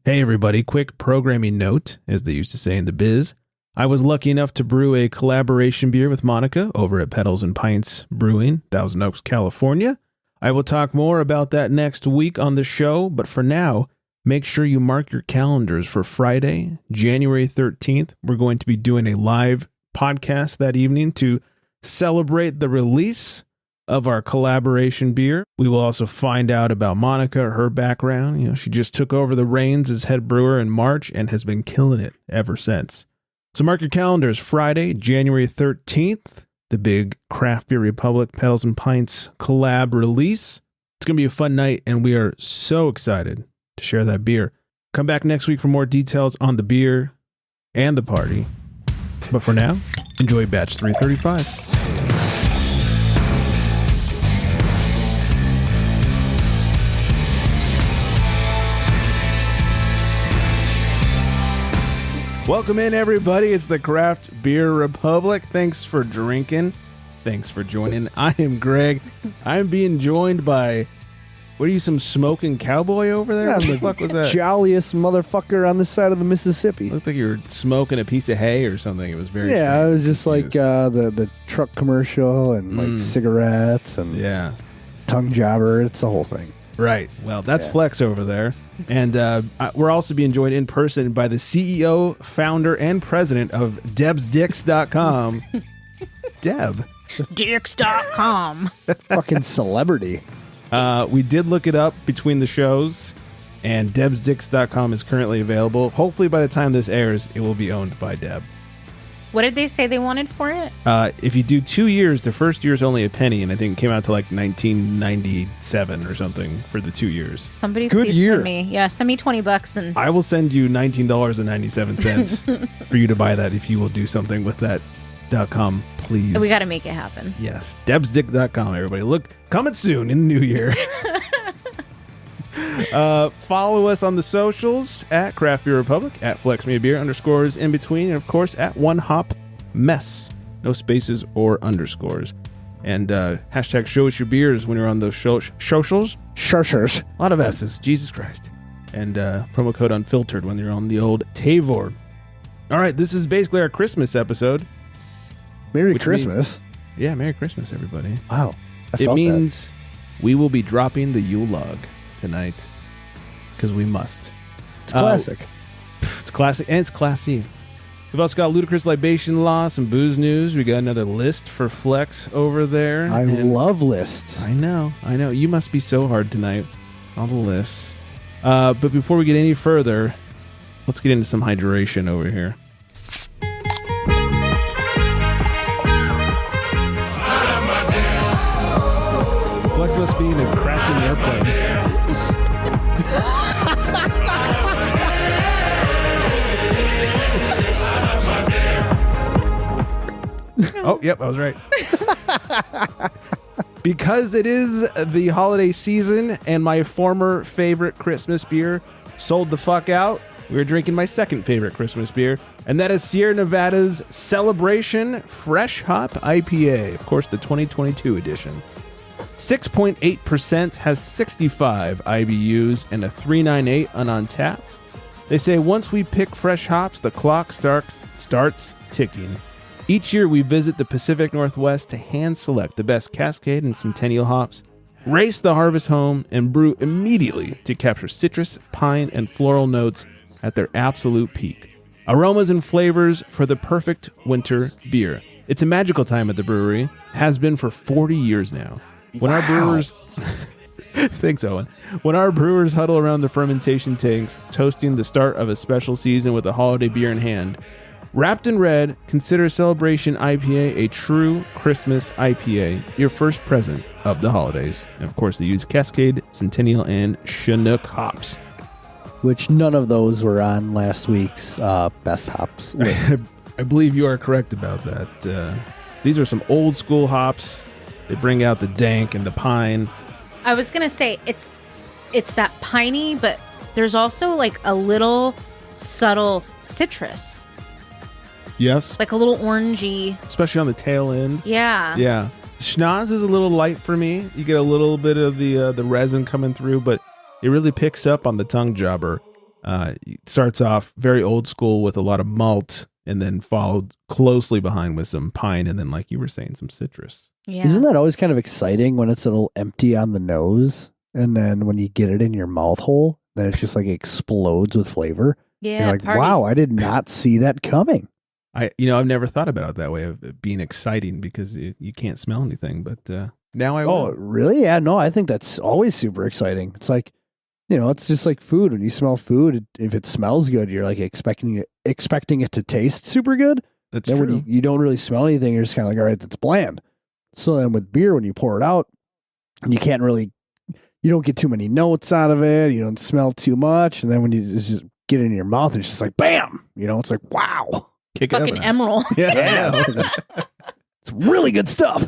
Hey everybody, quick programming note, as they used to say in the biz. I was lucky enough to brew a collaboration beer with Monica over at Pedals and Pints Brewing, Thousand Oaks, California. I will talk more about that next week on the show, but for now, make sure you mark your calendars for Friday, January 13th. We're going to be doing a live podcast that evening to celebrate the release of our collaboration beer. We will also find out about Monica, her background. She just took over the reins as head brewer in March and has been killing it ever since. So mark your calendars, Friday, January 13th, the big Craft Beer Republic Pedals and Pints collab release. It's going to be a fun night, and we are so excited to share that beer. Come back next week for more details on the beer and the party. But for now, enjoy batch 335. Welcome in, everybody. It's the Craft Beer Republic. Thanks for drinking. Thanks for joining. I am Greg. I'm being joined by, what are you, some smoking cowboy over there? Yeah, what the fuck was that? Jolliest motherfucker on this side of the Mississippi. Looked like you were smoking a piece of hay or something. It was very Yeah, it was just confused. like the truck commercial and like cigarettes and tongue jobber. It's the whole thing. Right. Well, that's Flex over there. And we're also being joined in person by the CEO, founder, and president of DebsDicks.com, Deb. Dicks.com. Fucking celebrity. We did look it up between the shows, and DebsDicks.com is currently available. Hopefully by the time this airs, it will be owned by Deb. What did they say they wanted for it? If you do 2 years, the first year is only a penny, and I think it came out to like 1997 or something for the 2 years. Somebody Good please year. send me. Yeah, send me $20 and I will send you $19.97 for you to buy that if you will do something with that .com, please. we got to make it happen. Yes, debsdick.com, everybody. Look, coming soon in the new year. Follow us on the socials at Craft Beer Republic, at FlexMeaBeer _ in between, and of course at One Hop Mess. No spaces or underscores. And hashtag show us your beers when you're on those socials. Shushers. A lot of S's. Jesus Christ. And promo code unfiltered when you're on the old Tavor. All right, this is basically our Christmas episode. Merry Which Christmas. Yeah, Merry Christmas, everybody. Wow. It means we will be dropping the Yule Log tonight because we must. It's classic. It's classic and it's classy. We've also got Ludicrous Libation Law, some booze news. We got another list for Flex over there. I love lists. I know. You must be so hard tonight. All the lists. But before we get any further, let's get into some hydration over here. Flex must be in a crashing airplane. Oh, yep, I was right. Because it is the holiday season and my former favorite Christmas beer sold the fuck out, we're drinking my second favorite Christmas beer, and that is Sierra Nevada's Celebration Fresh Hop IPA, of course, the 2022 edition. 6.8%, has 65 IBUs, and a 3.98 on Untapped. They say once we pick fresh hops, the clock starts ticking. Each year we visit the Pacific Northwest to hand select the best Cascade and Centennial hops, race the harvest home, and brew immediately to capture citrus, pine, and floral notes at their absolute peak. Aromas and flavors for the perfect winter beer. It's a magical time at the brewery, has been for 40 years now. When our brewers... Thanks, Owen. When our brewers huddle around the fermentation tanks, toasting the start of a special season with a holiday beer in hand, wrapped in red, consider Celebration IPA a true Christmas IPA, your first present of the holidays. And of course, they use Cascade, Centennial, and Chinook hops. Which none of those were on last week's best hops list. I believe you are correct about that. These are some old school hops. They bring out the dank and the pine. I was going to say it's that piney, but there's also like a little subtle citrus. Yes. Like a little orangey. Especially on the tail end. Yeah. Yeah. Schnoz is a little light for me. You get a little bit of the resin coming through, but it really picks up on the tongue jobber. It starts off very old school with a lot of malt, and then followed closely behind with some pine, and then, like you were saying, some citrus. Yeah. Isn't that always kind of exciting when it's a little empty on the nose, and then when you get it in your mouth hole, then it just like explodes with flavor? Yeah. You're like, party. wow, I did not see that coming. I've never thought about it that way of it being exciting because you can't smell anything, but now I will. Oh, really? Yeah, no, I think that's always super exciting. It's like, it's just like food. When you smell food, if it smells good, you're like expecting it to taste super good. That's then true. When you don't really smell anything, you're just kind of like, all right, that's bland. So then with beer, when you pour it out, you don't get too many notes out of it. You don't smell too much. And then when you just get it in your mouth, it's just like, bam, it's like, wow. Kick it Fucking up. emerald. Yeah. It's really good stuff.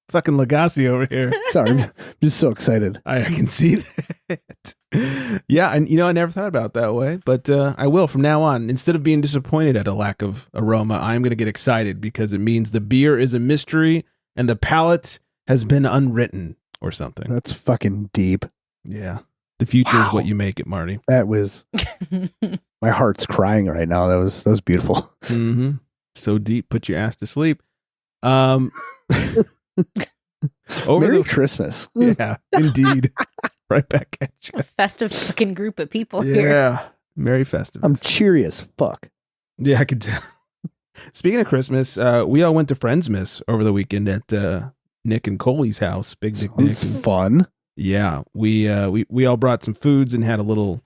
Fucking Legacy over here. Sorry, I'm just so excited. I can see that. Yeah, and I never thought about it that way, but I will from now on. Instead of being disappointed at a lack of aroma, I'm going to get excited because it means the beer is a mystery and the palate has been unwritten or something. That's fucking deep. Yeah. The future is what you make it, Marty. That was my heart's crying right now. That was beautiful. Mm-hmm. So deep, put your ass to sleep. Merry Christmas. Yeah, indeed. Right back at you. A festive fucking group of people here. Yeah. Merry festive. I'm cheery as fuck. Yeah, I could tell. Speaking of Christmas, we all went to Friendsmas over the weekend at Nick and Coley's house. Big Dick Nick. It's fun. Yeah, we all brought some foods and had a little,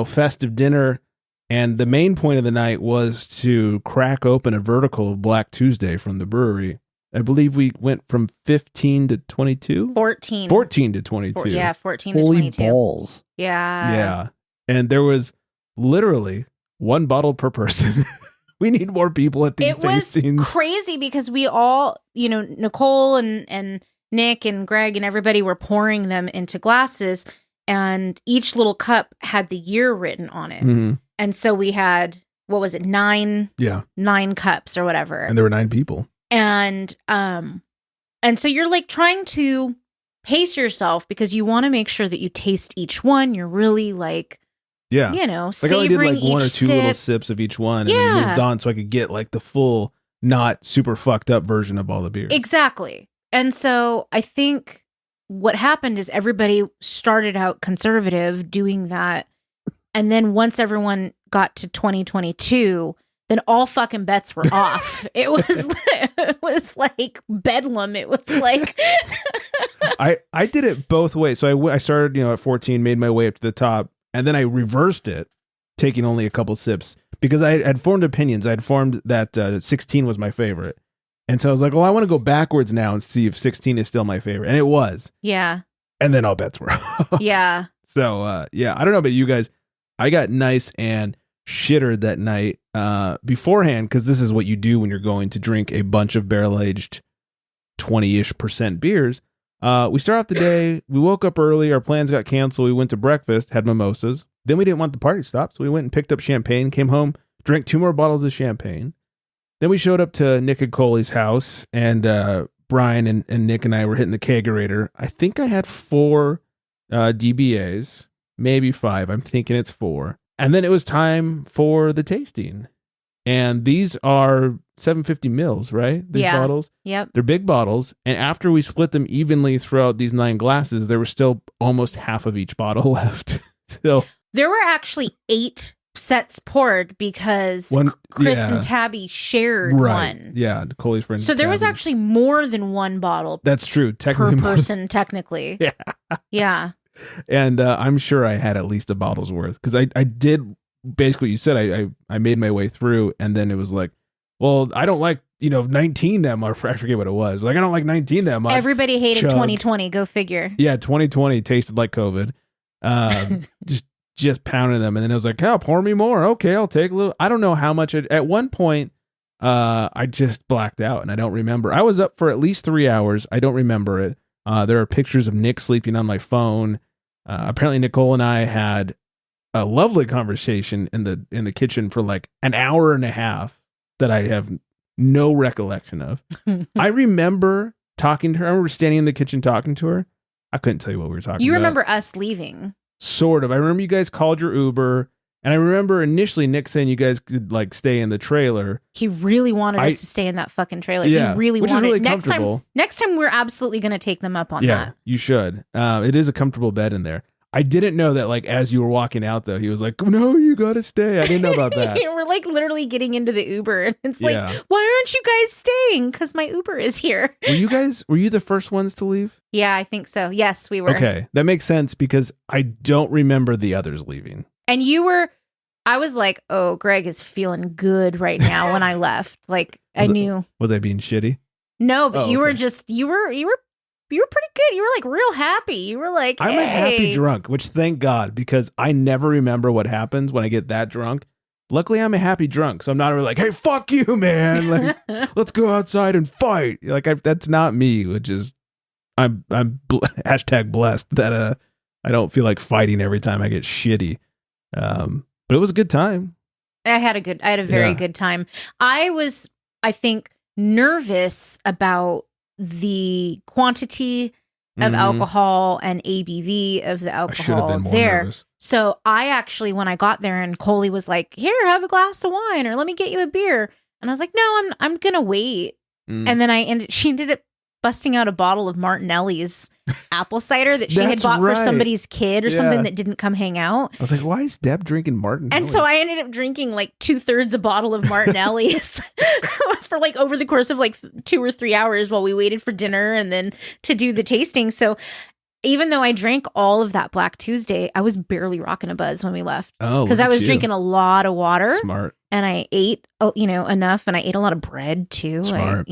festive dinner. And the main point of the night was to crack open a vertical of Black Tuesday from the brewery. I believe we went from 15 to 22? 14. 14 to 22. 14 to Holy 22. balls. Yeah. Yeah. And there was literally one bottle per person. We need more people at these tastings. It was crazy because we all, Nicole and Nick and Greg and everybody were pouring them into glasses, and each little cup had the year written on it. Mm-hmm. And so we had, what was it, 9 cups or whatever. And there were 9 people. And so you're like trying to pace yourself because you want to make sure that you taste each one. You're really like, like savoring I only did like one or two sip. little sips of each one, and then moved on so I could get like the full, not super fucked up version of all the beer. Exactly. And so I think what happened is everybody started out conservative doing that. And then once everyone got to 2022, then all fucking bets were off. It was like bedlam. It was like I did it both ways. So I started, at 14, made my way up to the top, and then I reversed it, taking only a couple sips because I had formed opinions. I had formed that 16 was my favorite. And so I was like, well, I want to go backwards now and see if 16 is still my favorite. And it was. Yeah. And then all bets were off. Yeah. So, I don't know about you guys. I got nice and shittered that night beforehand, because this is what you do when you're going to drink a bunch of barrel-aged 20-ish% beers. We start off the day, we woke up early, our plans got canceled, we went to breakfast, had mimosas. Then we didn't want the party to stop, so we went and picked up champagne, came home, drank 2 more bottles of champagne. Then we showed up to Nick and Coley's house, and Brian and Nick and I were hitting the kegerator. I think I had 4 DBAs, maybe 5. I'm thinking it's 4. And then it was time for the tasting. And these are 750 mils, right? These bottles. Yep. They're big bottles. And after we split them evenly throughout these 9 glasses, there was still almost half of each bottle left. So there were actually 8 sets poured because Chris and Tabby shared one. Yeah, Coley's friend. So there was actually more than 1 bottle. That's true. Technically, per person, technically. Yeah. Yeah. And I'm sure I had at least a bottle's worth, because I did basically what you said. I made my way through, and then it was like, well, I don't like 19 that much. I forget what it was. Like, I don't like 19 that much. Everybody hated 2020. Go figure. Yeah, 2020 tasted like COVID. Just pounding them, and then it was like, "Oh, pour me more." Okay, I'll take a little. I don't know how much. At one point, I just blacked out, and I don't remember. I was up for at least 3 hours. I don't remember it. There are pictures of Nick sleeping on my phone. Apparently, Nicole and I had a lovely conversation in the kitchen for like an hour and a half that I have no recollection of. I remember talking to her. I remember standing in the kitchen talking to her. I couldn't tell you what we were talking about. You remember us leaving. Sort of. I remember you guys called your Uber, and I remember initially Nick saying you guys could like stay in the trailer. He really wanted us to stay in that fucking trailer. Yeah, he really which wanted. is really next comfortable. time we're absolutely going to take them up on Yeah, that. you should. It is a comfortable bed in there. I didn't know that, like, as you were walking out, though, he was like, no, you got to stay. I didn't know about that. We're like literally getting into the Uber, and it's like, Yeah. why aren't you guys staying? Because my Uber is here. Were you the first ones to leave? Yeah, I think so. Yes, we were. Okay, that makes sense because I don't remember the others leaving. And I was like, oh, Greg is feeling good right now when I left. Like, I knew. Was I being shitty? No, but Oh, you were okay. just, you were pretty good. You were like real happy. You were like, I'm a happy hey. drunk, which thank God, because I never remember what happens when I get that drunk. Luckily, I'm a happy drunk, so I'm not really like, hey, fuck you, man. Like, let's go outside and fight. Like, that's not me, which is, I'm hashtag blessed that I don't feel like fighting every time I get shitty. But it was a good time. I had a very good time. I think, nervous about the quantity of alcohol and ABV of the I should have alcohol been more there. nervous. So I actually, when I got there and Coley was like, here, have a glass of wine or let me get you a beer. And I was like, no, I'm going to wait. And then she ended up busting out a bottle of Martinelli's apple cider that she had That's bought right. for somebody's kid or Yeah. something that didn't come hang out. I was like, why is Deb drinking Martin? And so I ended up drinking like 2/3 a bottle of Martinelli's for like over the course of like 2 or 3 hours while we waited for dinner and then to do the tasting. So even though I drank all of that Black Tuesday, I was barely rocking a buzz when we left. Oh, Because I was drinking a lot of water. Smart. And I ate, enough, and I ate a lot of bread too. Smart.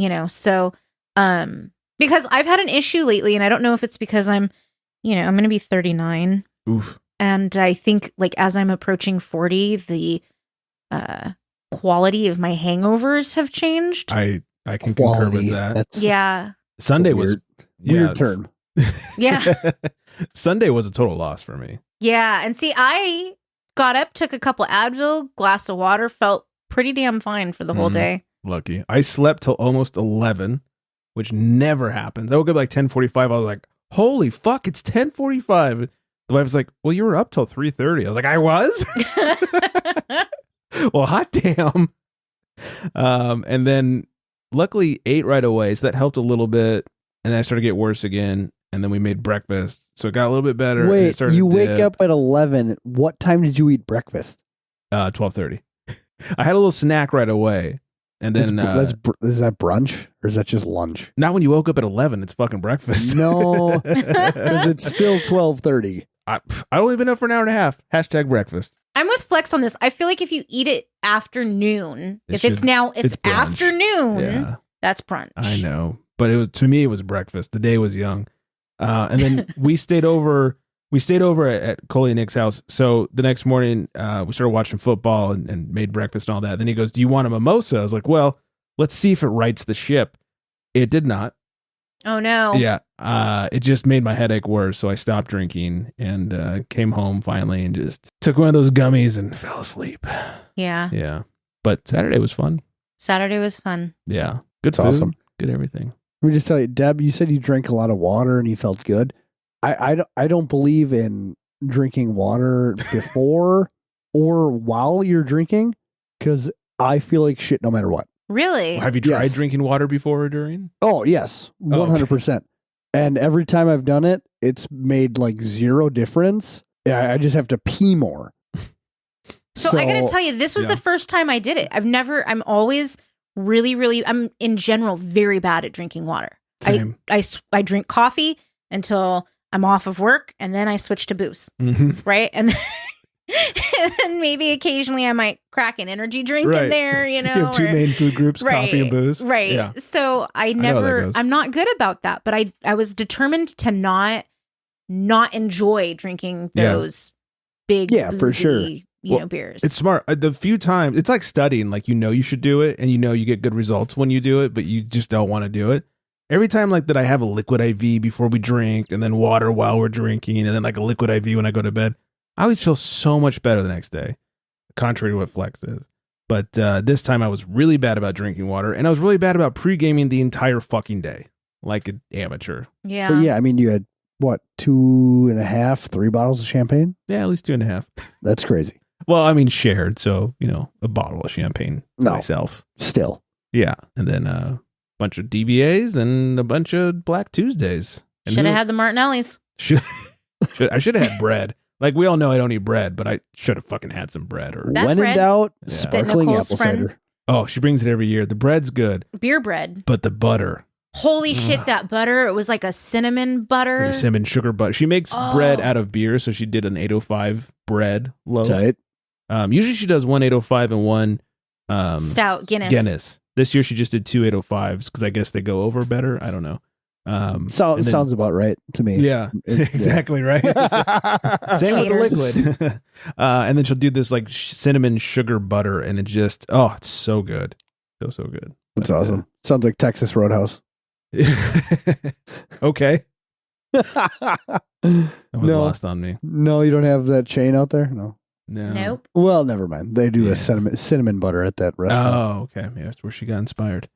Because I've had an issue lately, and I don't know if it's because I'm going to be 39. Oof. And I think like as I'm approaching 40, the quality of my hangovers have changed. I can concur with that. That's Yeah. Sunday was weird term. Yeah. Sunday was a total loss for me. Yeah. And see, I got up, took a couple Advil, glass of water, felt pretty damn fine for the whole day. Lucky. I slept till almost 11, which never happens. I woke up like 10:45. I was like, holy fuck, it's 10:45. The wife was like, well, you were up till 3:30. I was like, I was? Well, hot damn. And then luckily ate right away. So that helped a little bit. And then I started to get worse again. And then we made breakfast. So it got a little bit better. Wait, you wake up at 11. What time did you eat breakfast? 12:30. I had a little snack right away. And then is that brunch or is that just lunch? not when you woke up at 11, it's fucking breakfast. No, because it's still 12:30. I've only been up for an hour and a half. Hashtag breakfast. I'm with Flex on this. I feel like if you eat it afternoon, It's it's brunch. afternoon, Yeah, that's brunch. I know. But to me, it was breakfast. The day was young. And then we stayed over at Coley and Nick's house. So the next morning, we started watching football and made breakfast and all that. Then he goes, do you want a mimosa? I was like, well, let's see if it rights the ship. It did not. Oh no. Yeah. It just made my headache worse. So I stopped drinking and came home finally and just took one of those gummies and fell asleep. Yeah. Yeah. But Saturday was fun. Saturday was fun. Yeah. Good That's food. awesome. Good everything. Let me just tell you, Deb, you said you drank a lot of water and you felt good. I don't believe in drinking water before or while you're drinking because I feel like shit no matter what. Really? Have you tried Yes. drinking water before or during? Oh, yes. 100%. And every time I've done it, it's made like zero difference. Yeah, I just have to pee more. So I got to tell you, this was yeah. the first time I did it. I'm always really, I'm in general very bad at drinking water. Same. I drink coffee until I'm off of work and then I switch to booze. Mhm. Right. And then maybe occasionally I might crack an energy drink in there, You have two main food groups, coffee and booze. Right. Yeah. So know how that goes. I'm not good about that, but I was determined to not enjoy drinking those big, Yeah, for sure. boozy, beers. It's smart. The few times, it's like studying, like, you should do it and you get good results when you do it, but you just don't want to do it. Every time like that I have a liquid IV before we drink and then water while we're drinking and then like a liquid IV when I go to bed, I always feel so much better the next day, contrary to what Flex is. But this time I was really bad about drinking water and I was really bad about pre-gaming the entire fucking day, like an amateur. yeah. But yeah, I mean, you had what, 2.5, 3 bottles of champagne? Yeah, at least 2.5. That's crazy. Well, I mean, shared. So, a bottle of champagne No. myself. Still. Yeah. And then a bunch of DBAs and a bunch of Black Tuesdays. Should have had the Martinellis. I should have had bread. Like, we all know I don't eat bread, but I should have fucking had some bread. Or That when bread- in doubt, Yeah. sparkling Nicole's apple friend. cider. Oh, she brings it every year. The bread's good, Beer bread. but the butter, Holy shit, that butter. It was like a cinnamon butter. the cinnamon sugar butter. She makes bread Oh. out of beer, so she did an 805 bread loaf. Tight. Usually she does one 805 and one Stout, Guinness. Guinness. This year she just did 2 805s because I guess they go over better. I don't know. And then- Sounds about right to me. Yeah, exactly right. Same with Haters. the liquid. And then she'll do this like cinnamon sugar butter, and it just it's so good, so good. That's But, awesome. Sounds like Texas Roadhouse. Okay, that was No. lost on me. No, you don't have that chain out there? No. No. Nope. Well, never mind. They do Yeah. a cinnamon butter at that restaurant. Oh, okay. Yeah, that's where she got inspired.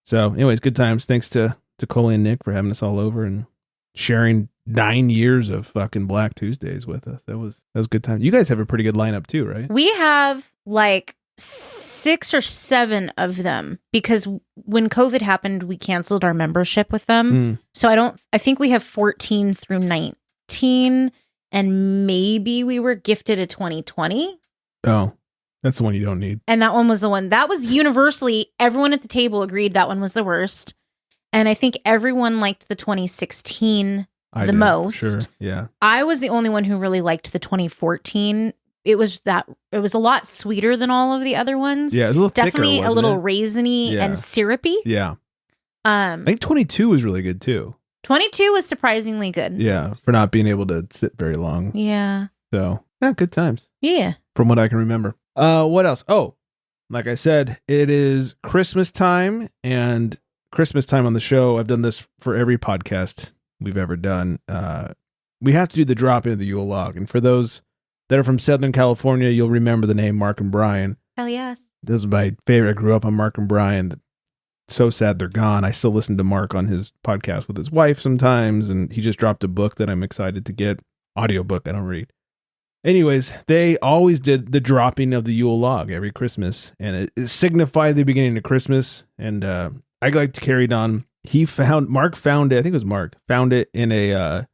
So, anyways, good times. Thanks to Coley and Nick for having us all over and sharing 9 years of fucking Black Tuesdays with us. That was good time. You guys have a pretty good lineup too, right? We have like 6 or 7 of them because when COVID happened, we canceled our membership with them. Mm. So I think we have 14 through 19, and maybe we were gifted a 2020. Oh, that's the one you don't need. And that one was the one that was universally, everyone at the table agreed that one was the worst. And I think everyone liked the 2016 I the did, most. Sure. Yeah. I was the only one who really liked the 2014. It was a lot sweeter than all of the other ones. Yeah. It was a little Definitely thicker, a wasn't little it? raisiny Yeah. and syrupy. Yeah. I think 22 was really good too. 22 was surprisingly good. Yeah. For not being able to sit very long. Yeah. So, yeah, good times. Yeah. From what I can remember. What else? Oh, like I said, it is Christmas time, and Christmas time on the show. I've done this for every podcast we've ever done. We have to do the drop in of the Yule Log. And for those that are from Southern California, you'll remember the name Mark and Brian. Hell yes. This is my favorite. I grew up on Mark and Brian. So sad they're gone. I still listen to Mark on his podcast with his wife sometimes, and he just dropped a book that I'm excited to get. Audiobook I don't read. Anyways, they always did the dropping of the Yule Log every Christmas, and it signified the beginning of Christmas. And I like to carry it on. Mark found it. I think it was Mark found it in a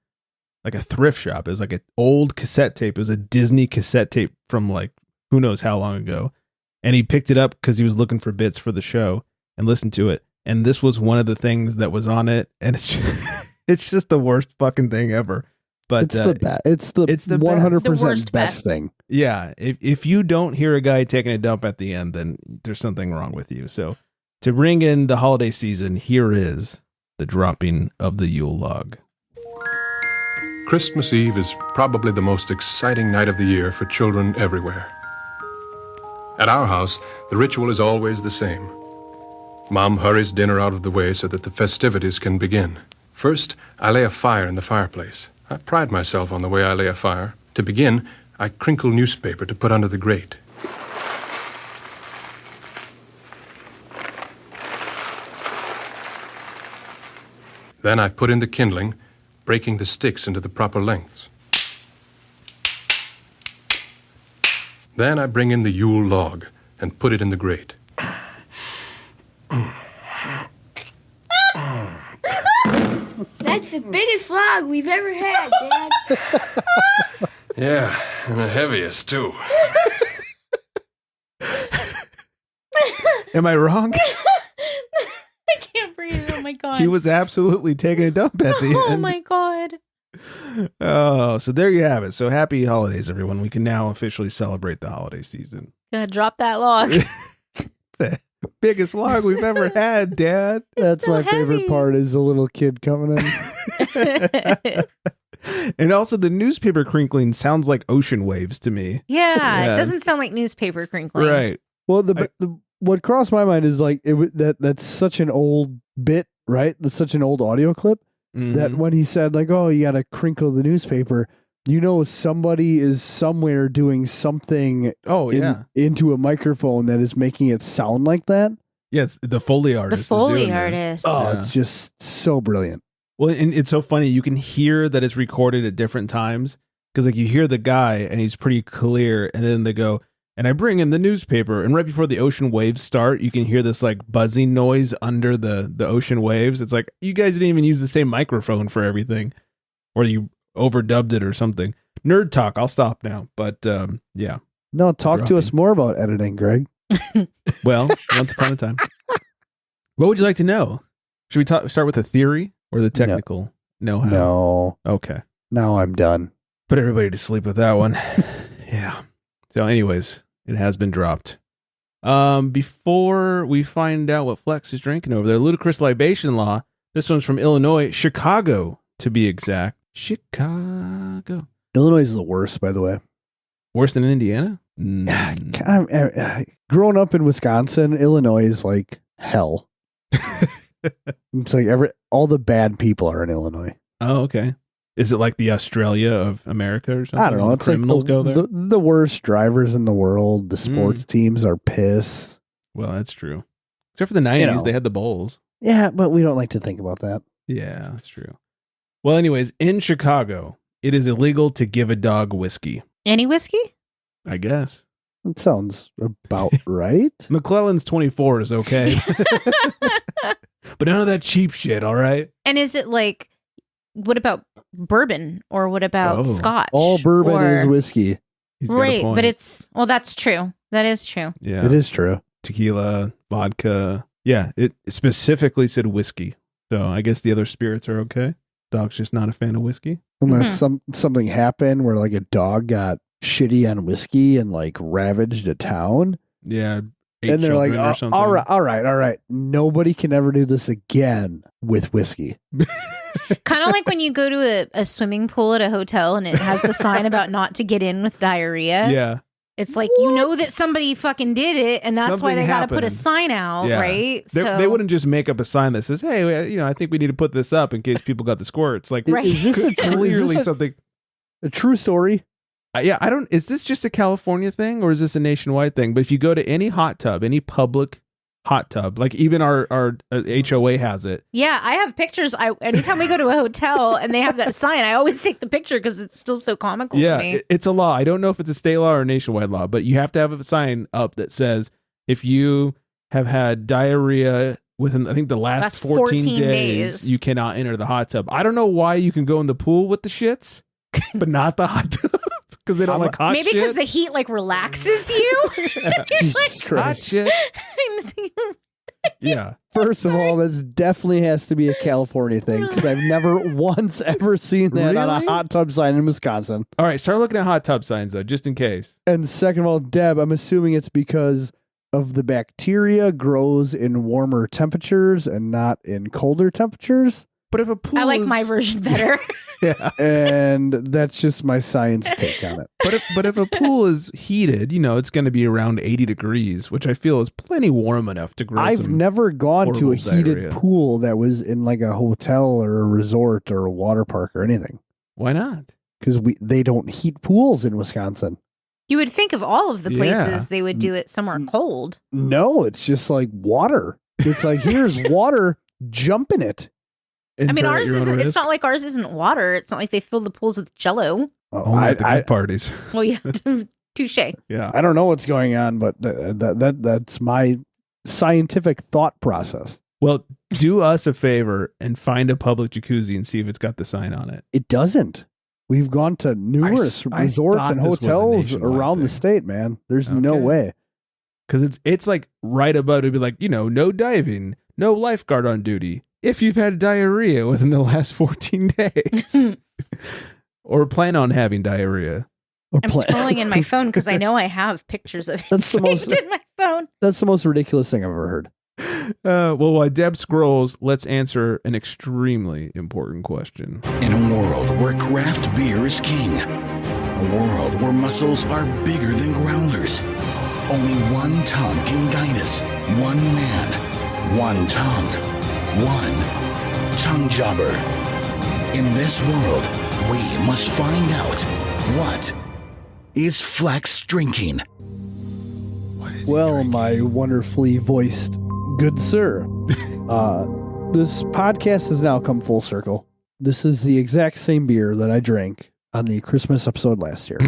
like a thrift shop. It was like an old cassette tape. It was a Disney cassette tape from like who knows how long ago. And he picked it up because he was looking for bits for the show and listened to it. And this was one of the things that was on it. And it's just the worst fucking thing ever. But it's the best. It's the best. 100% The worst best thing. yeah, if you don't hear a guy taking a dump at the end, then there's something wrong with you. So to bring in the holiday season, here is the dropping of the Yule Log. Christmas Eve is probably the most exciting night of the year for children everywhere. At our house, the ritual is always the same. Mom hurries dinner out of the way so that the festivities can begin. First, I lay a fire in the fireplace. I pride myself on the way I lay a fire. To begin, I crinkle newspaper to put under the grate. Then I put in the kindling, breaking the sticks into the proper lengths. Then I bring in the Yule log and put it in the grate. That's the biggest log we've ever had, Dad. Yeah, and the heaviest, too. Am I wrong? I can't breathe. Oh my God. He was absolutely taking a dump at the Oh end. my God. Oh, so there you have it. So happy holidays, everyone. We can now officially celebrate the holiday season. Gonna drop that log. The biggest log we've ever had, Dad. That's so my favorite heavy. part is the little kid coming in. And also the newspaper crinkling sounds like ocean waves to me. Yeah, Yeah. it doesn't sound like newspaper crinkling. Right. Well, what crossed my mind is like that's such an old bit, right? That's such an old audio clip that Mhm. when he said like, "Oh, you got to crinkle the newspaper," somebody is somewhere doing something Oh, yeah. into a microphone that is making it sound like that. Yes, the Foley The artist. is Foley doing this. artist. Oh, Yeah. it's just so brilliant. Well, and it's so funny. You can hear that it's recorded at different times because like you hear the guy and he's pretty clear. And then they go, and I bring in the newspaper. And right before the ocean waves start, you can hear this like buzzing noise under the ocean waves. It's like, you guys didn't even use the same microphone for everything, or you overdubbed it or something. Nerd talk. I'll stop now. But yeah. No, talk to us more about editing, Greg. Well, once upon a time. What would you like to know? Should we start with the theory or the technical know-how? No. Okay. Now I'm done. Put everybody to sleep with that one. Yeah. So anyways, it has been dropped. Before we find out what Flex is drinking over there, Ludicrous Libation Law. This one's from Illinois, Chicago, to be exact. Chicago. Illinois is the worst, by the way. Worse than Indiana? Growing up in Wisconsin, Illinois is like hell. It's like all the bad people are in Illinois. Oh, okay. Is it like the Australia of America or something? I don't know. All It's criminals like go there. the worst drivers in the world. The sports teams are pissed. Well, that's true. Except for the 90s, they had the bowls. Yeah, but we don't like to think about that. Yeah, that's true. Well, anyways, in Chicago, it is illegal to give a dog whiskey. Any whiskey? I guess. That sounds about right. McClellan's 24 is okay. But none of that cheap shit, all right? And is it like, what about bourbon or what about scotch? All bourbon is whiskey. Right, but that's true. That is true. Yeah. It is true. Tequila, vodka. Yeah, it specifically said whiskey. So I guess the other spirits are okay. Dog's just not a fan of whiskey. Unless something happened where like a dog got shitty on whiskey and like ravaged a town. Yeah. And they're like, all right. Nobody can ever do this again with whiskey. Kind of like when you go to a swimming pool at a hotel and it has the sign about not to get in with diarrhea. Yeah. It's like, you know that somebody fucking did it, and that's why they got to put a sign out, right? They wouldn't just make up a sign that says, hey, I think we need to put this up in case people got the squirts. Like, right. Is this something? A true story? Is this just a California thing or is this a nationwide thing? But if you go to any hot tub, any public hot tub, like even our HOA has it. Yeah, I have pictures. Anytime we go to a hotel and they have that sign, I always take the picture because it's still so comical to me. It's a law. I don't know if it's a state law or a nationwide law, but you have to have a sign up that says if you have had diarrhea within, I think, the last 14 days, you cannot enter the hot tub. I don't know why you can go in the pool with the shits, but not the hot tub. Because they don't like hot shit? Maybe because the heat like relaxes you. Jesus Christ. Hot shit. Yeah. First of all, this definitely has to be a California thing because I've never once ever seen that on a hot tub sign in Wisconsin. All right, start looking at hot tub signs though, just in case. And second of all, Deb, I'm assuming it's because of the bacteria grows in warmer temperatures and not in colder temperatures. But if a pool I like my version better. Yeah. And that's just my science take on it. But if a pool is heated, it's going to be around 80 degrees, which I feel is plenty warm enough to grow. I've never gone to a heated diarrhea. pool that was in like a hotel or a resort or a water park or anything. Why not? Because they don't heat pools in Wisconsin. You would think of all of the places they would do it somewhere cold. No, it's just like water. It's like, here's water, jump in it. I mean, ours isn't. It's not like ours isn't water. It's not like they fill the pools with Jello. Only at the good parties. Well, yeah, touche. Yeah, I don't know what's going on, but that's my scientific thought process. Well, do us a favor and find a public jacuzzi and see if it's got the sign on it. It doesn't. We've gone to numerous resorts and hotels around the state, man. There's no way. Because it's like right above. It'd be like, no diving, no lifeguard on duty if you've had diarrhea within the last 14 days or plan on having diarrhea. I'm scrolling in my phone because I know I have pictures of it saved in my phone. That's the most ridiculous thing I've ever heard. Well, while Deb scrolls, let's answer an extremely important question. In a world where craft beer is king, a world where muscles are bigger than growlers, only one tongue can guide us. One man, one tongue, one tongue jobber. In this world, we must find out what is Flex drinking. Well, my wonderfully voiced good sir, This podcast has now come full circle. This is the exact same beer that I drank on the Christmas episode last year.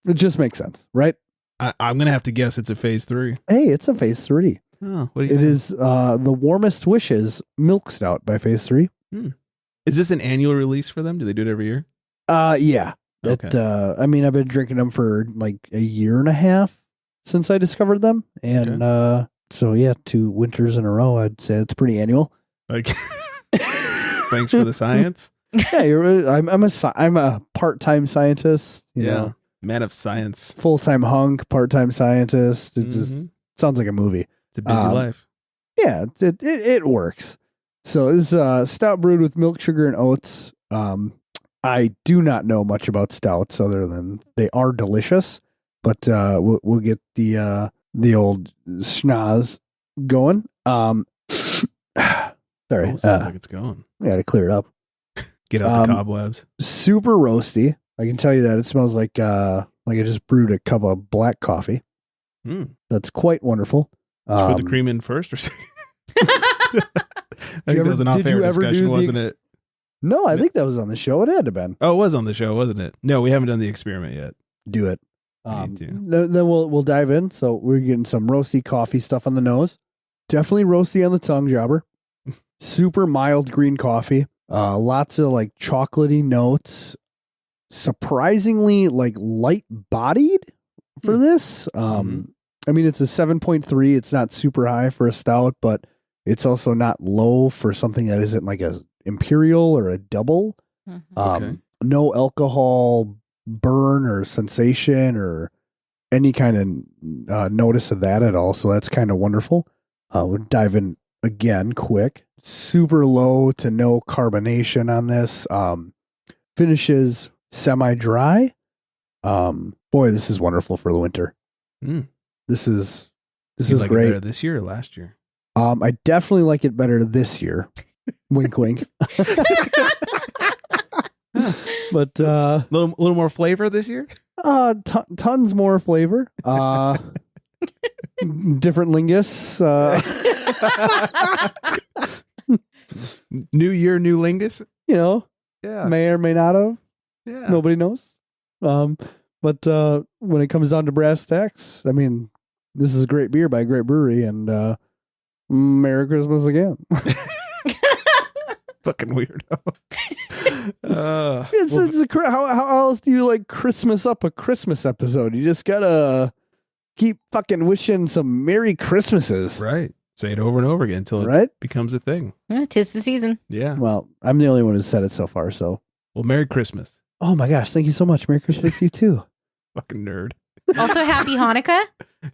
It just makes sense, right? I'm going to have to guess it's a Phase 3. Hey, it's a Phase 3. Oh, what do you It think? is the Warmest Wishes Milk Stout by Phase 3. Is this an annual release for them? Do they do it every year? Yeah. Okay. I mean, I've been drinking them for like a year and a half since I discovered them. And so, yeah, 2 winters in a row, I'd say it's pretty annual. Like, thanks for the science. Yeah, I'm a part-time scientist, you know, Man of science. full-time hunk, part-time scientist. It just sounds like a movie. It's a busy life. Yeah, it works. So this is stout brewed with milk, sugar, and oats. I do not know much about stouts other than they are delicious, but we'll get the old schnoz going. Sorry, Oh, sounds like it's going. I got to clear it up. Get out the cobwebs. Super roasty. I can tell you that it smells like I just brewed a cup of black coffee. That's quite wonderful. Put the cream in first, or second? I think ever- that was an did you off-air ever do discussion, the wasn't it? No, I think that was on the show. It had to have been. Oh, it was on the show, wasn't it? No, we haven't done the experiment yet. Do it. I need to. Then we'll dive in. So we're getting some roasty coffee stuff on the nose. Definitely roasty on the tongue jobber. Super mild green coffee. Lots of like chocolatey notes. Surprisingly like light bodied for this. I mean, it's a 7.3. It's not super high for a stout, but it's also not low for something that isn't like a imperial or a double. Okay. No alcohol burn or sensation or any kind of notice of that at all. So that's kind of wonderful. We'll dive in again quick. Super low to no carbonation on this. Finishes semi-dry. Boy, this is wonderful for the winter. This is You like it great. better this year or last year? I definitely like it better this year. Wink, wink. But little more flavor this year. tons more flavor. Different lingus. New year, new lingus. You know, Yeah. may or may not have. Yeah. Nobody knows. But when it comes down to brass tacks, I mean, this is a great beer by a great brewery, and Merry Christmas again. Fucking weirdo. How else do you like Christmas up a Christmas episode? You just gotta keep fucking wishing some Merry Christmases. Right. Say it over and over again until it Right? becomes a thing. Yeah, 'tis the season. Yeah. Well, I'm the only one who's said it so far, so. Well, Merry Christmas. Oh my gosh, thank you so much. Merry Christmas to you too. Fucking nerd. Also, happy Hanukkah.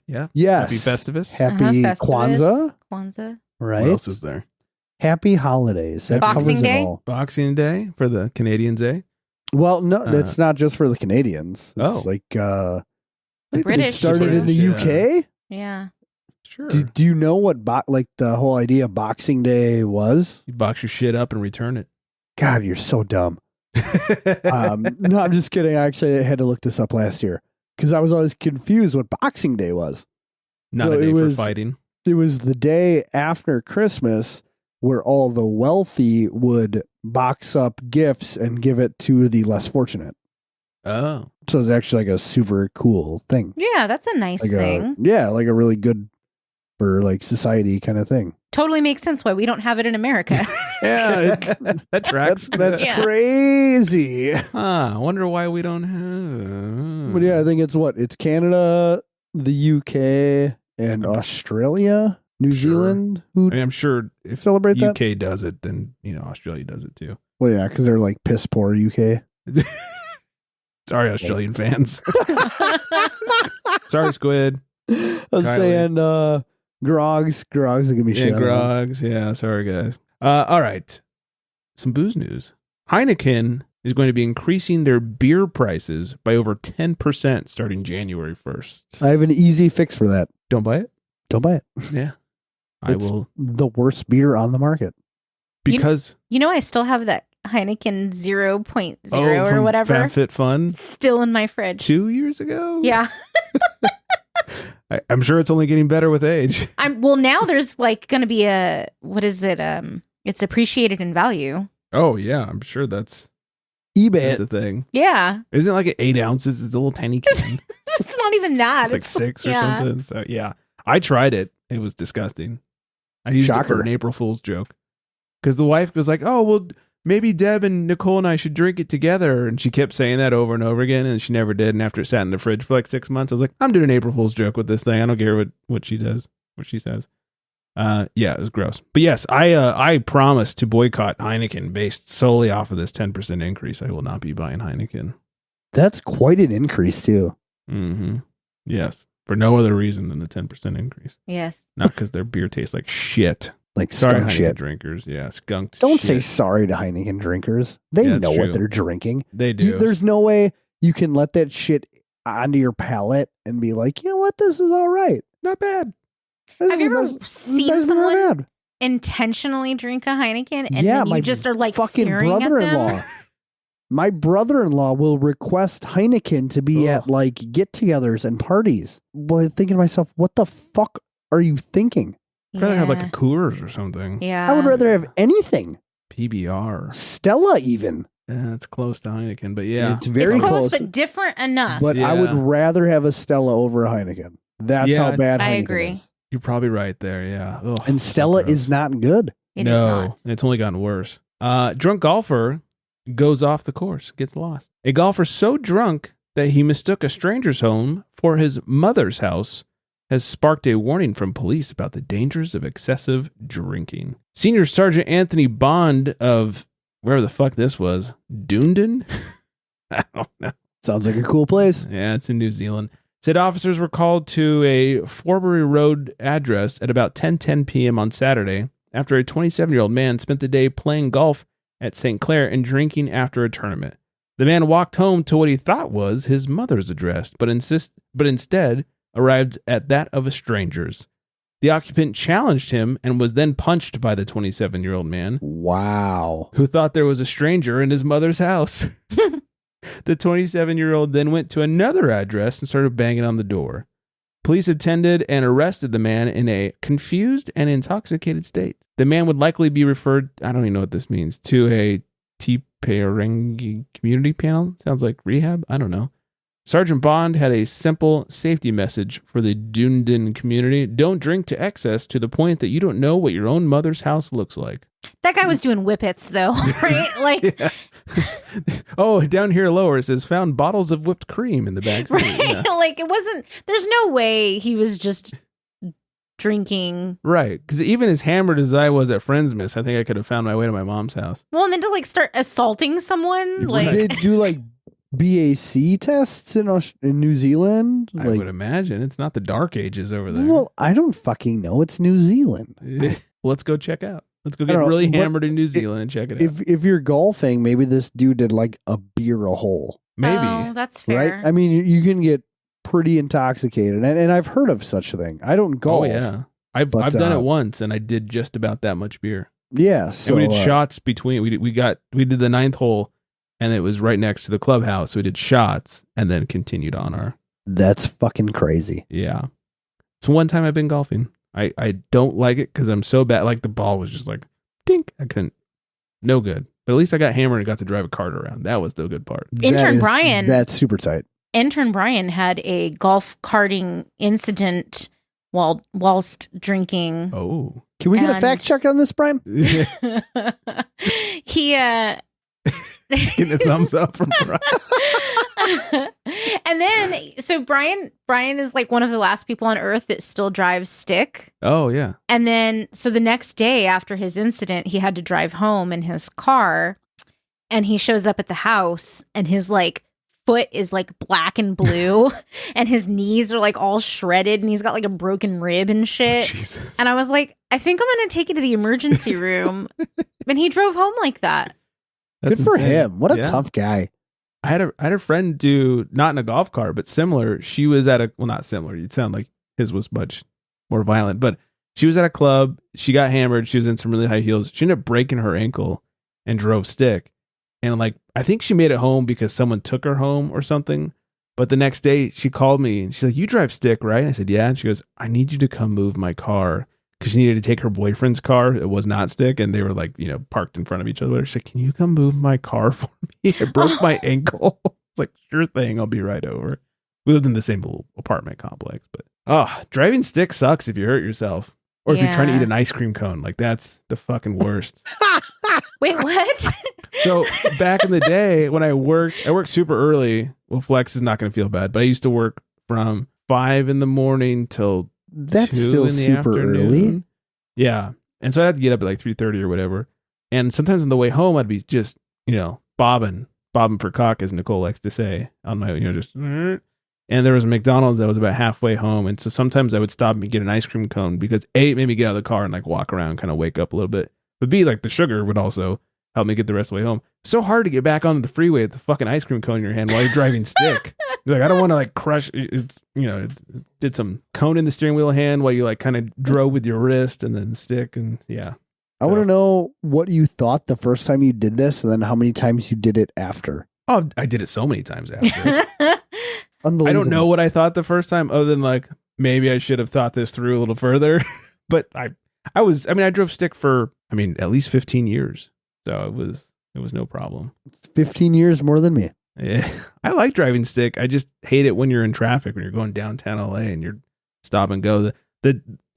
Yeah. Yes. Happy Festivus. Happy Festivus. Kwanzaa. Right? What else is there? Happy holidays. That Boxing covers it Day? all. Boxing Day for the Canadians, eh? Well, no, it's not just for the Canadians. It's Oh. like The it British. started in the Yeah. UK. Yeah. Sure. Do you know what like the whole idea of Boxing Day was? You box your shit up and return it. God, you're so dumb. No, I'm just kidding. I actually had to look this up last year because I was always confused what Boxing Day was. Not So a day it for was- fighting. It was the day after Christmas where all the wealthy would box up gifts and give it to the less fortunate. Oh. So it's actually like a super cool thing. Yeah, that's a nice Like thing. like a really good for like society kind of thing. Totally makes sense why we don't have it in America. Yeah, That tracks. that's Yeah. crazy. I wonder why we don't have. But yeah, I think it's Canada, the UK, and Australia, New Sure. Zealand who I mean, I'm sure if celebrate that. UK does it, then Australia does it too. Well, yeah, because they're like piss poor UK. Sorry, Australian fans. Sorry, Squid. I was Kylie. saying, Grogs are gonna be Yeah, shit. Grogs. Yeah, sorry, guys. All right. Some booze news. Heineken is going to be increasing their beer prices by over 10% starting January 1st. I have an easy fix for that. Don't buy it? Don't buy it. Yeah. I It's will. the worst beer on the market. Because. You know, I still have that Heineken 0.0 or from whatever Fat Fit Fun still in my fridge. 2 years ago? Yeah. I'm sure it's only getting better with age. Well, now there's like going to be what is it? It's appreciated in value. Oh yeah, I'm sure that's eBay the it. thing. Yeah. Isn't it like 8 ounces? It's a little tiny can. It's not even that. It's like 6 or yeah. something. So yeah, I tried it. It was disgusting. I used it for Shocker. an April Fool's joke because the wife was like, "Oh well, maybe Deb and Nicole and I should drink it together," and she kept saying that over and over again, and she never did. And after it sat in the fridge for like 6 months, I was like, "I'm doing an April Fool's joke with this thing. I don't care what she does, what she says." Yeah, it was gross. But yes, I promise to boycott Heineken based solely off of this 10% increase. I will not be buying Heineken. That's quite an increase too. Mm-hmm. Yes, for no other reason than the 10% increase. Yes. Not because their beer tastes like shit. Like Sorry, skunk Heineken shit. drinkers. Yeah, skunked Don't shit. say sorry to Heineken drinkers. They Yeah, that's know true. what they're drinking. They do. There's no way you can let that shit onto your palate and be like, you know what, this is all right. Not bad. This Have is you ever best- seen best beer I've someone had. intentionally drink a Heineken and Yeah, then you my just are like fucking staring at brother-in-law. them? My brother-in-law will request Heineken to be Ugh. at like get-togethers and parties. Well, I'm thinking to myself, what the fuck are you thinking? I'd rather have like a Yeah. Coors or something. Yeah. I would rather have anything. PBR. Stella even. Yeah, it's close to Heineken, but yeah. It's very it's close, close. but different enough. But I would Yeah. rather have a Stella over a Heineken. That's Yeah, how bad I Heineken agree. is. You're probably right there. Yeah. Ugh, And so Stella gross. is not good. It is no, not. it's only gotten worse. Drunk golfer goes off the course, gets lost. A golfer so drunk that he mistook a stranger's home for his mother's house has sparked a warning from police about the dangers of excessive drinking. Senior Sergeant Anthony Bond of wherever the fuck this was, Dunedin? I don't know. Sounds like a cool place. Yeah, it's in New Zealand. Said officers were called to a Forbury Road address at about 10:10 p.m. on Saturday after a 27-year-old man spent the day playing golf at St. Clair and drinking after a tournament. The man walked home to what he thought was his mother's address, but instead arrived at that of a stranger's. The occupant challenged him and was then punched by the 27-year-old man, Wow. who thought there was a stranger in his mother's house. The 27-year-old then went to another address and started banging on the door. Police attended and arrested the man in a confused and intoxicated state. The man would likely be referred, I don't even know what this means, to a Tiperengi community panel. Sounds like rehab. I don't know. Sergeant Bond had a simple safety message for the Dunedin community. Don't drink to excess to the point that you don't know what your own mother's house looks like. That guy was doing whippets though, right? Like, Yeah. Oh, down here lower it says found bottles of whipped cream in the back seat. right? Yeah. Like it wasn't, there's no way he was just drinking. Right. Because even as hammered as I was at Friendsmas, I think I could have found my way to my mom's house. Well, and then to like start assaulting someone, You're like, right. Did they do like BAC tests in New Zealand? I would imagine. It's not the dark ages over there. Well, I don't fucking know. It's New Zealand. Let's go check out. Let's go I get don't know, really but hammered in New Zealand and check it out. If you're golfing, maybe this dude did like a beer a hole, Maybe. oh, that's fair. right? I mean, you can get pretty intoxicated, and I've heard of such a thing. I don't golf. Oh, yeah. I've But, done it once, and I did just about that much beer. Yeah. So And we did shots between. We did the 9th hole, and it was right next to the clubhouse. So we did shots, and then continued on our. that's fucking crazy. Yeah. So one time I've been golfing. I don't like it because I'm so bad. Like the ball was just like dink. I couldn't. No good. But at least I got hammered and got to drive a cart around. That was the good part. Intern Brian. That's super tight. Intern Brian had a golf carting incident whilst drinking. Oh. Can we get a And- fact check on this, Brian? He Getting a thumbs up from Brian. and then so Brian is like one of the last people on earth that still drives stick. Oh, yeah. And then so the next day after his incident, he had to drive home in his car, and he shows up at the house and his like foot is like black and blue and his knees are like all shredded and he's got like a broken rib and shit. Jesus. And I was like, I think I'm going to take you to the emergency room. And he drove home like that. That's Good for insane. him. What a Yeah. tough guy. I had a friend do, not in a golf cart, but similar. She was at a, well, not similar. You'd sound like his was much more violent, but she was at a club. She got hammered. She was in some really high heels. She ended up breaking her ankle and drove stick. And like, I think she made it home because someone took her home or something. But the next day she called me and she's like, you drive stick, right? I said, yeah. And she goes, I need you to come move my car because she needed to take her boyfriend's car. It was not stick, and they were like, parked in front of each other. She's like, "Can you come move my car for me? I broke my ankle." It's like, "Sure thing, I'll be right over." We lived in the same little apartment complex, but driving stick sucks if you hurt yourself. Or if you're trying to eat an ice cream cone, like that's the fucking worst. Wait, what? So back in the day when I worked super early. Well, Flex is not going to feel bad, but I used to work from 5 a.m. till That's 2 still in the super afternoon. early. Yeah, and so I had to get up at like 3:30 or whatever. And sometimes on the way home, I'd be just bobbing for cock, as Nicole likes to say, on my just. And there was a McDonald's that was about halfway home. And so sometimes I would stop and get an ice cream cone because A, it made me get out of the car and like walk around, kind of wake up a little bit. But B, like the sugar would also help me get the rest of the way home. So hard to get back onto the freeway with the fucking ice cream cone in your hand while you're driving stick. You're like, I don't want to like crush it. It did some cone in the steering wheel hand while you like kind of drove with your wrist and then stick. And yeah. I want to know what you thought the first time you did this and then how many times you did it after. Oh, I did it so many times after. Unbelievable. I don't know what I thought the first time, other than like maybe I should have thought this through a little further. But I drove stick for at least 15 years, so it was no problem. 15 years more than me. Yeah, I like driving stick. I just hate it when you're in traffic, when you're going downtown LA and you're stop and go.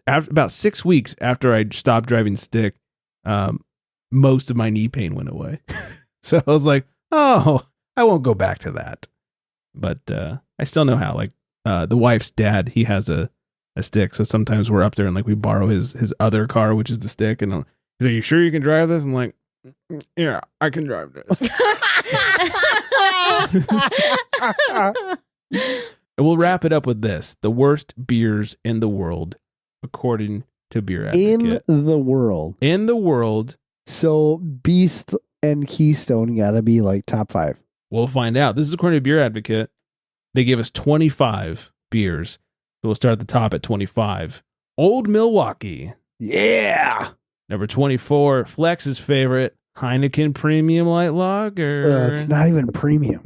After about 6 weeks after I stopped driving stick, most of my knee pain went away. So I was like, oh, I won't go back to that. But I still know how. Like the wife's dad, he has a stick, so sometimes we're up there and like we borrow his other car, which is the stick, and he's like, "Are you sure you can drive this?" I'm like, "Yeah, I can drive this." And we'll wrap it up with this: the worst beers in the world, according to BeerAdvocate. In the world. So Beast and Keystone gotta be like top 5. We'll find out. This is according to BeerAdvocate. They gave us 25 beers. So we'll start at the top at 25. Old Milwaukee. Yeah. Number 24, Flex's favorite, Heineken Premium Light Lager. It's not even premium.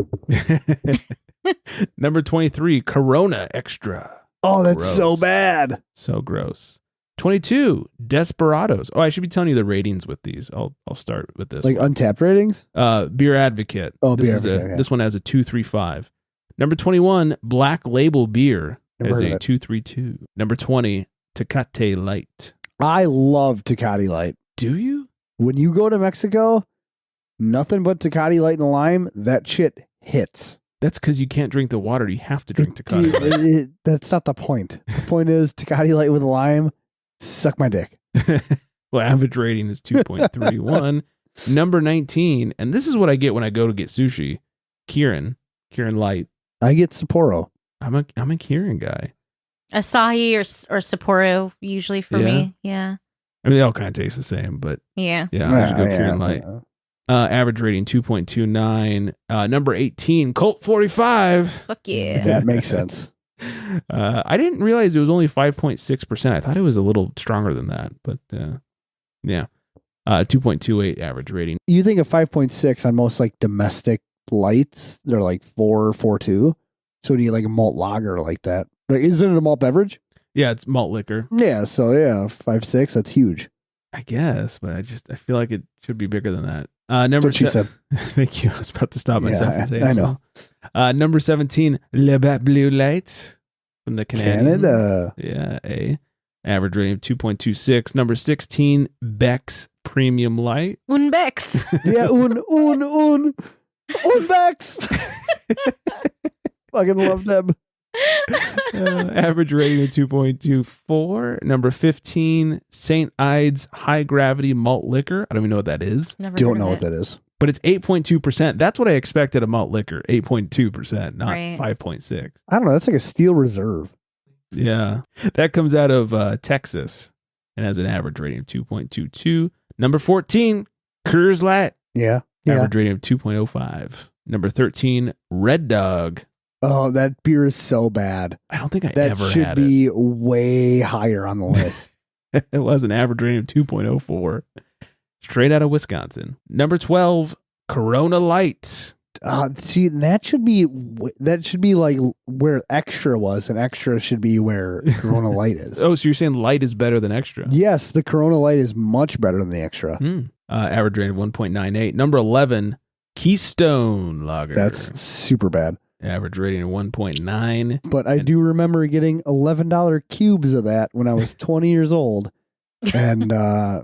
Number 23, Corona Extra. Oh, that's Gross. so bad. So gross. 22, Desperados. Oh, I should be telling you the ratings with these. I'll start with this. Like Untapped ratings? BeerAdvocate. Oh, this BeerAdvocate. Okay. This one has a 2.35. Number 21, Black Label Beer Never has heard a of it. 2.32. Number 20, Tecate Light. I love Tecate Light. Do you? When you go to Mexico, nothing but Tecate Light and lime, that shit hits. That's because you can't drink the water. You have to drink Tecate Light. That's not the point. The point is Tecate Light with lime, suck my dick. Well, average rating is 2.31. Number 19, and this is what I get when I go to get sushi. Kirin Light. I get Sapporo. I'm a Kirin guy. Asahi or Sapporo usually for me. Yeah. I mean, they all kind of taste the same, but Yeah. yeah, I just go Kirin Light. Average rating 2.29. Number 18, Colt 45. Fuck yeah. That makes sense. I didn't realize it was only 5.6%. I thought it was a little stronger than that, but yeah. 2.28 average rating. You think of 5.6 on most like domestic lights, they're like 4.2. So when you get like a malt lager like that, like isn't it a malt beverage? Yeah, it's malt liquor. Yeah, so yeah, 5.6, that's huge. I guess, but I feel like it should be bigger than that. That's Number what she said. Thank you. I was about to stop myself and say I know. Number 17, Le Bat Blue Light from the Canada. Yeah, average rating of 2.26. Number 16, Beck's Premium Light. Un Bex. Yeah, un Bex. Fucking love them. Average rating of 2.24. Number 15, St. Ides High Gravity Malt Liquor. I don't even know what that is. Never Don't heard know of what it. that is. But it's 8.2%. That's what I expected of malt liquor. 8.2%, not Right. 5.6. I don't know. That's like a steel reserve. Yeah. That comes out of Texas and has an average rating of 2.22. Number 14, Coors Light. Yeah. Average rating of 2.05. Number 13, Red Dog. Oh, that beer is so bad. I don't think I That ever should had be way higher on the list. it. It was an average rating of 2.04. Straight out of Wisconsin. Number 12, Corona Light. See, that should be like where extra was, and extra should be where Corona Light is. Oh, so you're saying light is better than extra? Yes, the Corona Light is much better than the extra. Average rating of 1.98. Number 11, Keystone Lager. That's super bad. Average rating of 1.9. But I do remember getting $11 cubes of that when I was 20 years old, and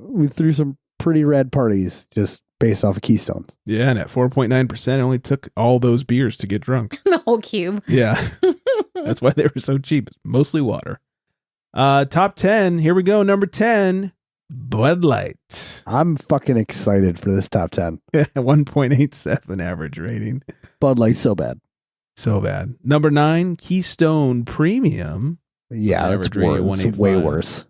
we threw some pretty rad parties just based off of Keystones. Yeah, and at 4.9%, it only took all those beers to get drunk. The whole cube. Yeah. That's why they were so cheap. Mostly water. Top 10. Here we go. Number 10, Bud Light. I'm fucking excited for this top 10. 1.87 average rating. Bud Light's so bad. So bad. Number 9, Keystone Premium. Yeah, that's Average rating worse. It's way worse.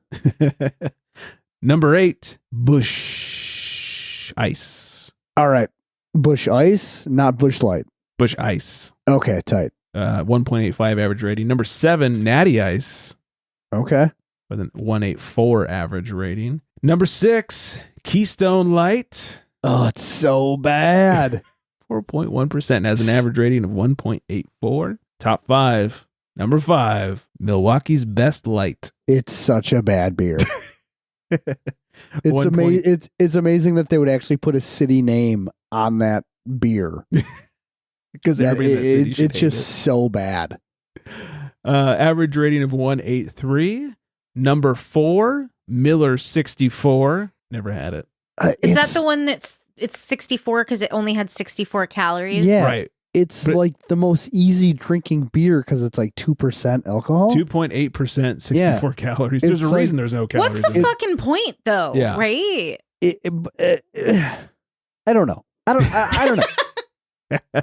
Number 8, Busch Ice. All right. Busch Ice, not Busch Light. Busch Ice. Okay, tight. 1.85 average rating. Number 7, Natty Ice. Okay. With an 1.84 average rating. Number 6, Keystone Light. Oh, it's so bad. 4.1% has an average rating of 1.84. Top 5. Number 5, Milwaukee's Best Light. It's such a bad beer. It's It's amazing that they would actually put a city name on that beer. Because it's just so bad. Average rating of 1.83. Number 4, Miller 64. Never had it. Is that the one it's 64 because it only had 64 calories? Yeah. Right. It's But- like the most easy drinking beer because it's like 2% alcohol. 2.8%, 64 calories. There's It's a like- reason there's no calories. What's the in it. fucking point, though? Yeah. Right? I don't know. I don't know.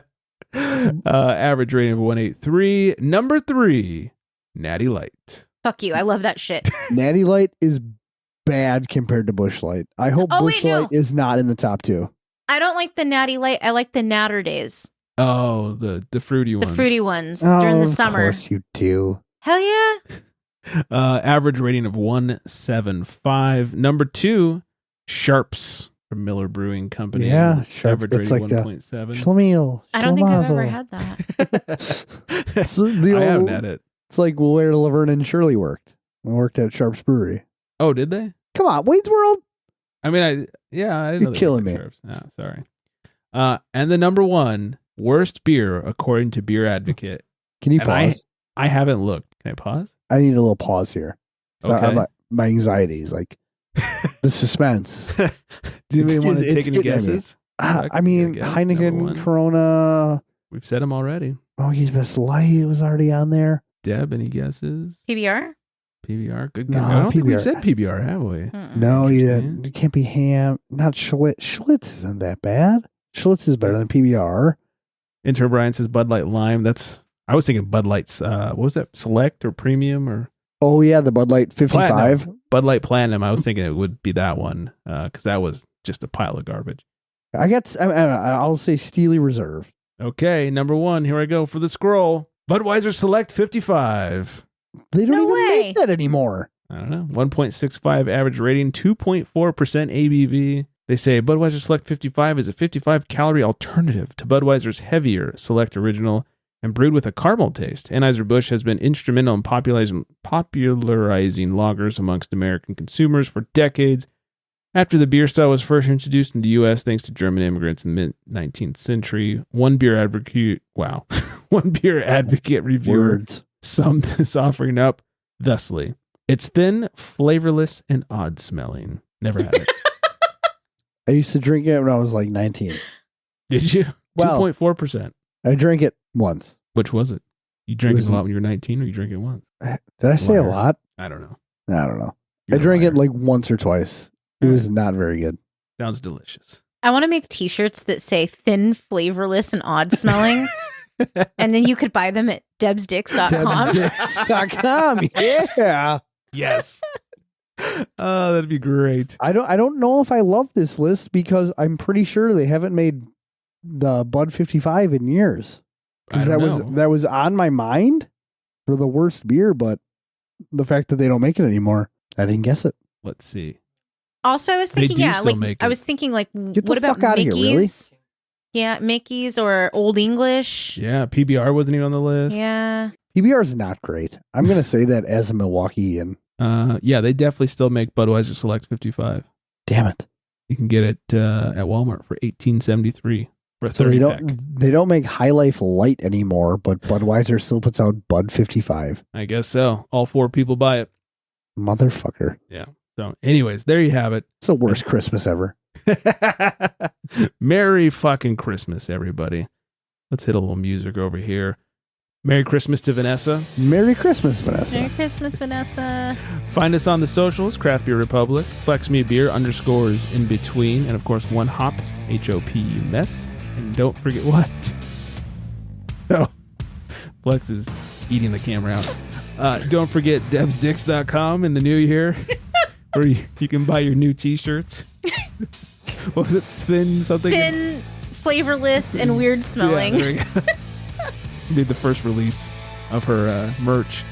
Average rating of 1.83. Number 3, Natty Light. Fuck you. I love that shit. Natty Light is bad compared to Busch Light. I hope Oh, Busch wait, no. Light is not in the top 2. I don't like the Natty Light. I like the Natter Days. Oh, the fruity The ones. fruity ones during the summer. Of course you do. Hell yeah. Average rating of 1.75. Number 2, Sharps from Miller Brewing Company. Yeah, Sharp. Average It's rating like 1.7. Schlemiel. I don't think I've ever had that. The I haven't old- had it. It's like where Laverne and Shirley worked. They worked at Sharp's Brewery. Oh, did they? Come on, Wayne's World. I mean, I didn't You're know they killing worked at me. Sharps. Oh, sorry. And the number 1 worst beer according to BeerAdvocate. Can you And pause? I haven't looked. Can I pause? I need a little pause here. Okay. My anxiety is like the suspense. Do you It's even want to getting- take it's any getting at me. guesses? I mean, Guess, number Heineken, 1. Corona. We've said them already. Milwaukee's Best Light was already on there. Deb, any guesses? PBR? PBR? Good. No, I don't think we've PBR. said PBR, have we? Mm-mm. No, you Interesting. didn't. It can't be Ham. Not Schlitz. Schlitz isn't that bad. Schlitz is better than PBR. Inter Brian says Bud Light Lime. I was thinking Bud Light's, what was that? Select or Premium or Oh yeah, the Bud Light 55. Bud Light Platinum. I was thinking it would be that one because that was just a pile of garbage. I'll say Steely Reserve. Okay, number 1. Here I go for the scroll. Budweiser Select 55. They don't No even way. make that anymore. I don't know. 1.65 average rating, 2.4% ABV. They say Budweiser Select 55 is a 55 calorie alternative to Budweiser's heavier Select Original and brewed with a caramel taste. Anheuser-Busch has been instrumental in popularizing lagers amongst American consumers for decades. After the beer style was first introduced in the U.S. thanks to German immigrants in the mid-19th century, one beer advocate reviewer Words. summed this offering up thusly: it's thin, flavorless, and odd smelling. Never had it. I used to drink it when I was like 19. Did you? Well- 2.4%. I drank it once. Which was it? You drank It it was- a lot when you were 19, or you drank it once? Did I say a Liar. lot? I don't know. I don't know. You're I a drank it liar. like once or twice. It All was not very good. Sounds delicious. I want to make t-shirts that say thin, flavorless, and odd smelling. And then you could buy them at debsdicks.com. Debsdicks.com. Yeah. Yes. Oh, that'd be great. I don't know if I love this list because I'm pretty sure they haven't made the Bud 55 in years. I Because don't know. that was on my mind for the worst beer, but the fact that they don't make it anymore, I didn't guess it. Let's see. Also, I was They thinking, do yeah, still like make I it. was thinking, like, Get the what about fuck outta here, really? Mickey's? Yeah, Mickey's or Old English. Yeah, PBR wasn't even on the list. Yeah. PBR is not great. I'm going to say that as a Milwaukeean. Yeah, they definitely still make Budweiser Select 55. Damn it. You can get it at Walmart for $18.73 for a So 30 they pack. don't make High Life Light anymore, but Budweiser still puts out Bud 55. I guess so. All 4 people buy it. Motherfucker. Yeah. So anyways, there you have it. It's the worst Christmas ever. Merry fucking Christmas, everybody. Let's hit a little music over here. Merry Christmas to Vanessa. Merry Christmas, Vanessa. Merry Christmas, Vanessa. Find us on the socials, Craft Beer Republic, Flex Me Beer _ in between, and of course, One Hop, HOP mess. And don't forget what? Oh, Flex is eating the camera out. Don't forget debsdicks.com in the new year, where you can buy your new t-shirts. What was it? Thin something? Thin, flavorless, and weird smelling. Yeah, there we go. Did the first release of her merch.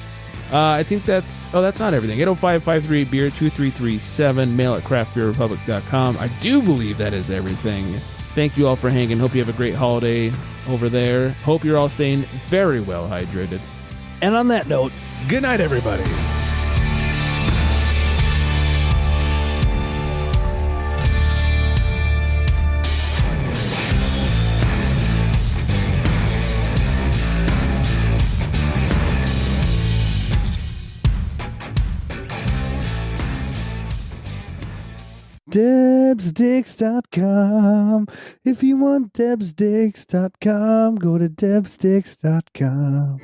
I think that's not everything. 805-538-BEER, 2337, mail at craftbeerrepublic.com. I do believe that is everything. Thank you all for hanging. Hope you have a great holiday over there. Hope you're all staying very well hydrated. And on that note, Good night, everybody. debsdicks.com. If you want debsdicks.com, go to debsdicks.com.